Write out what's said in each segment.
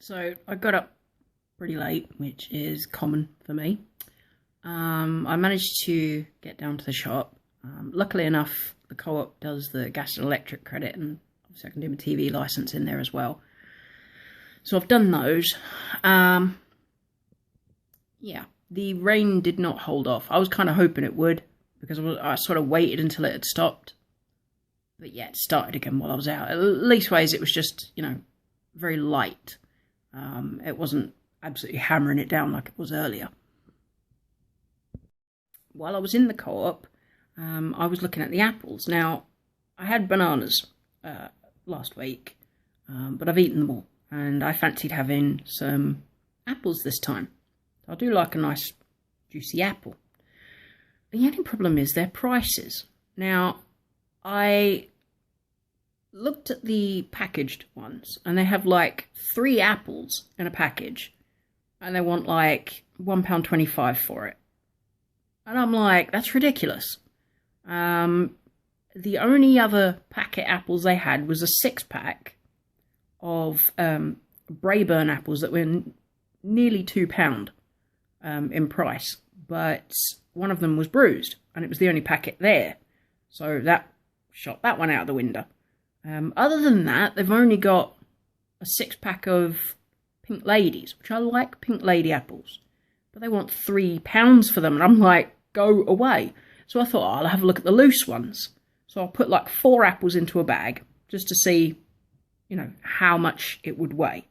So I got up pretty late, which is common for me. I managed to get down to the shop. Luckily enough, the co-op does the gas and electric credit, and obviously I can do my TV license in there as well. So I've done those. Yeah, the rain did not hold off. I was kind of hoping it would, because I sort of waited until it had stopped. But yeah, it started again while I was out. At leastways, it was just, very light. It wasn't absolutely hammering it down like it was earlier. While I was in the co-op, I was looking at the apples. Now, I had bananas last week, but I've eaten them all. And I fancied having some apples this time. I do like a nice juicy apple. The only problem is their prices. Now, I looked at the packaged ones, and they have like 3 apples in a package, and they want like £1.25 for it. And I'm like, that's ridiculous. The only other packet apples they had was a 6-pack of Braeburn apples that were nearly £2 in price, but one of them was bruised, and it was the only packet there. So that shot that one out of the window. Other than that, they've only got a 6-pack of Pink Ladies, which I like Pink Lady apples, but they want £3 for them, and I'm like, go away. So I thought, oh, I'll have a look at the loose ones. So I'll put like 4 apples into a bag just to see, how much it would weigh,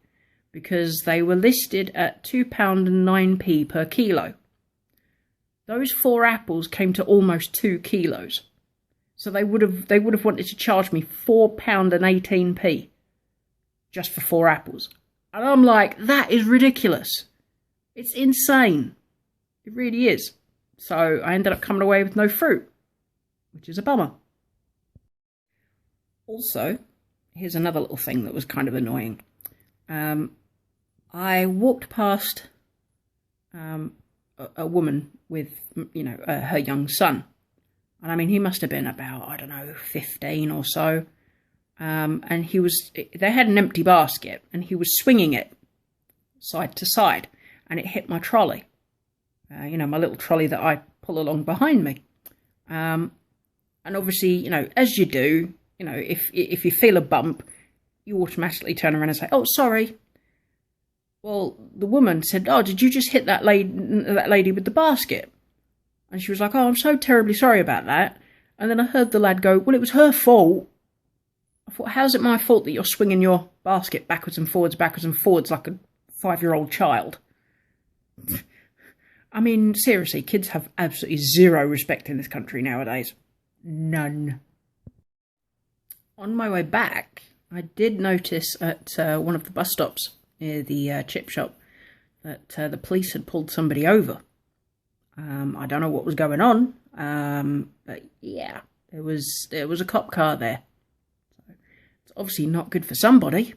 because they were listed at £2.09 per kilo. Those 4 apples came to almost 2 kilos. So they would have wanted to charge me £4.18 just for 4 apples. And I'm like, that is ridiculous. It's insane. It really is. So I ended up coming away with no fruit, which is a bummer. Also, here's another little thing that was kind of annoying. I walked past a woman with, her young son. And I mean, he must have been about, 15 or so. And they had an empty basket, and he was swinging it side to side, and it hit my trolley. My little trolley that I pull along behind me. And obviously, as you do, if you feel a bump, you automatically turn around and say, oh, sorry. Well, the woman said, oh, did you just hit that lady with the basket? And she was like, oh, I'm so terribly sorry about that. And then I heard the lad go, well, it was her fault. I thought, how's it my fault that you're swinging your basket backwards and forwards like a 5-year-old child? I mean, seriously, kids have absolutely zero respect in this country nowadays. None. On my way back, I did notice at one of the bus stops near the chip shop that the police had pulled somebody over. I don't know what was going on, but yeah, there was a cop car there. So it's obviously not good for somebody.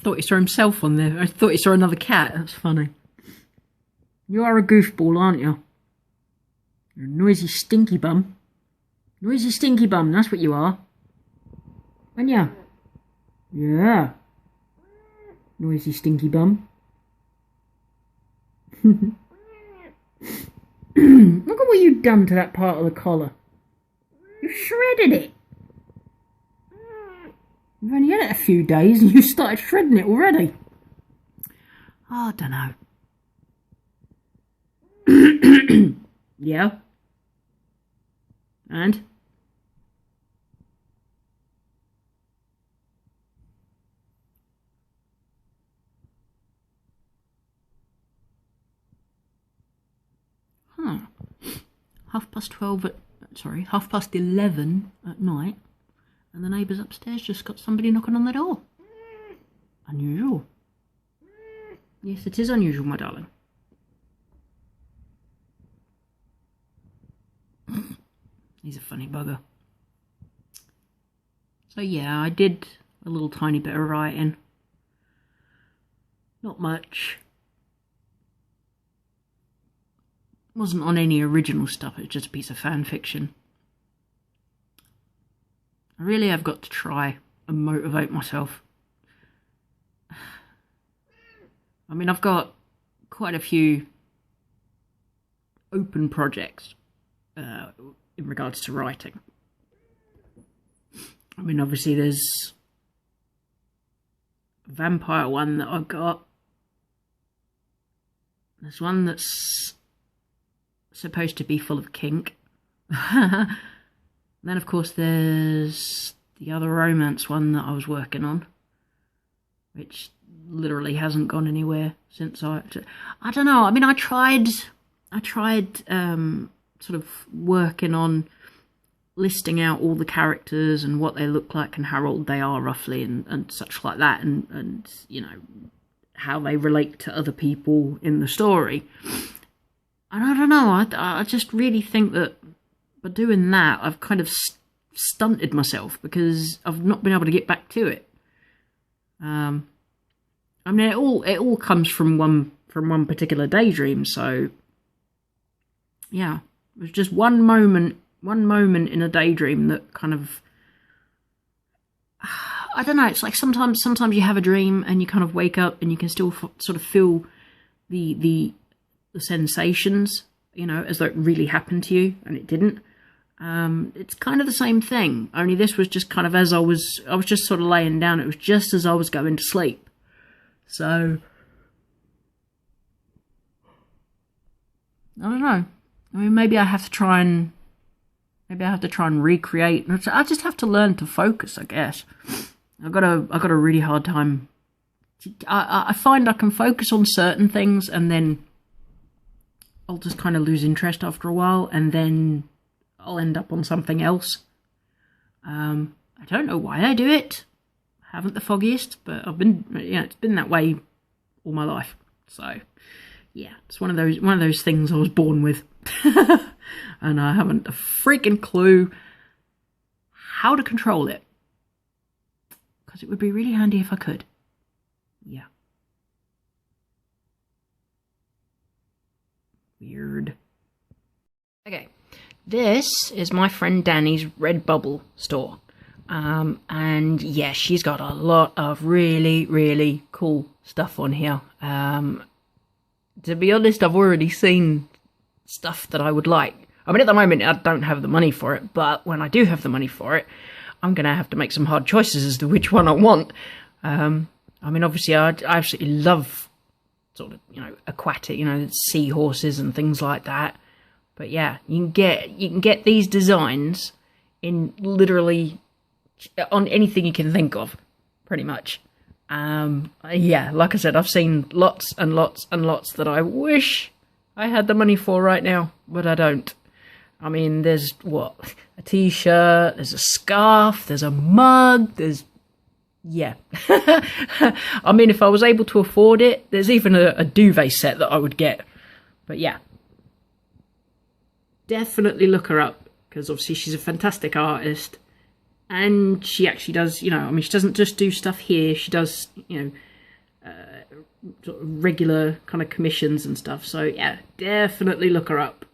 Thought he saw himself on there. I thought he saw another cat. That's funny. You are a goofball, aren't you? You're a noisy stinky bum. Noisy stinky bum, that's what you are. Aren't you? Yeah. Noisy stinky bum. Look at what you've done to that part of the collar. You've shredded it. You've only had it a few days and you started shredding it already. Oh, I don't know. Yeah. And? Huh. 11 at night, and the neighbours upstairs just got somebody knocking on the door. Unusual. Yes, it is unusual, my darling. He's a funny bugger. So yeah, I did a little tiny bit of writing. Not much. Wasn't on any original stuff, it was just a piece of fan fiction. I really have got to try and motivate myself. I mean, I've got quite a few open projects in regards to writing. I mean, obviously there's a vampire one that I've got. There's one that's supposed to be full of kink. Then of course there's the other romance one that I was working on, which literally hasn't gone anywhere since I don't know. I mean, I tried sort of working on listing out all the characters and what they look like and how old they are roughly and such like that, and you know, how they relate to other people in the story. And I don't know, I just really think that by doing that, I've kind of stunted myself because I've not been able to get back to it. I mean, it all comes from one particular daydream. So yeah, it was just one moment in a daydream that kind of, I don't know. It's like sometimes you have a dream and you kind of wake up and you can still sort of feel the sensations, you know, as though it really happened to you, and it didn't. It's kind of the same thing, only this was just kind of as I was just sort of laying down. It was just as I was going to sleep. So I don't know. I mean, maybe I have to try and recreate. I just have to learn to focus, I guess. I've got a really hard time. I find I can focus on certain things and then I'll just kind of lose interest after a while, and then I'll end up on something else. I don't know why I do it. I haven't the foggiest, but it's been that way all my life. So yeah, it's one of those things I was born with. And I haven't a freaking clue how to control it. Because it would be really handy if I could. Yeah. Weird. Okay, this is my friend Danny's Redbubble store. And yeah, she's got a lot of really, really cool stuff on here. To be honest, I've already seen stuff that I would like. I mean, at the moment, I don't have the money for it, but when I do have the money for it, I'm going to have to make some hard choices as to which one I want. I mean, obviously, I absolutely love sort of, you know, aquatic, you know, seahorses and things like that. But yeah, you can get these designs in literally on anything you can think of, pretty much. Yeah, like I said, I've seen lots and lots and lots that I wish I had the money for right now, but I don't. I mean, there's what? A t-shirt, there's a scarf, there's a mug, there's... yeah. I mean, if I was able to afford it, there's even a duvet set that I would get. But yeah. Definitely look her up, because obviously she's a fantastic artist. And she actually does, you know, I mean, she doesn't just do stuff here. She does, you know, sort of regular kind of commissions and stuff. So yeah, definitely look her up.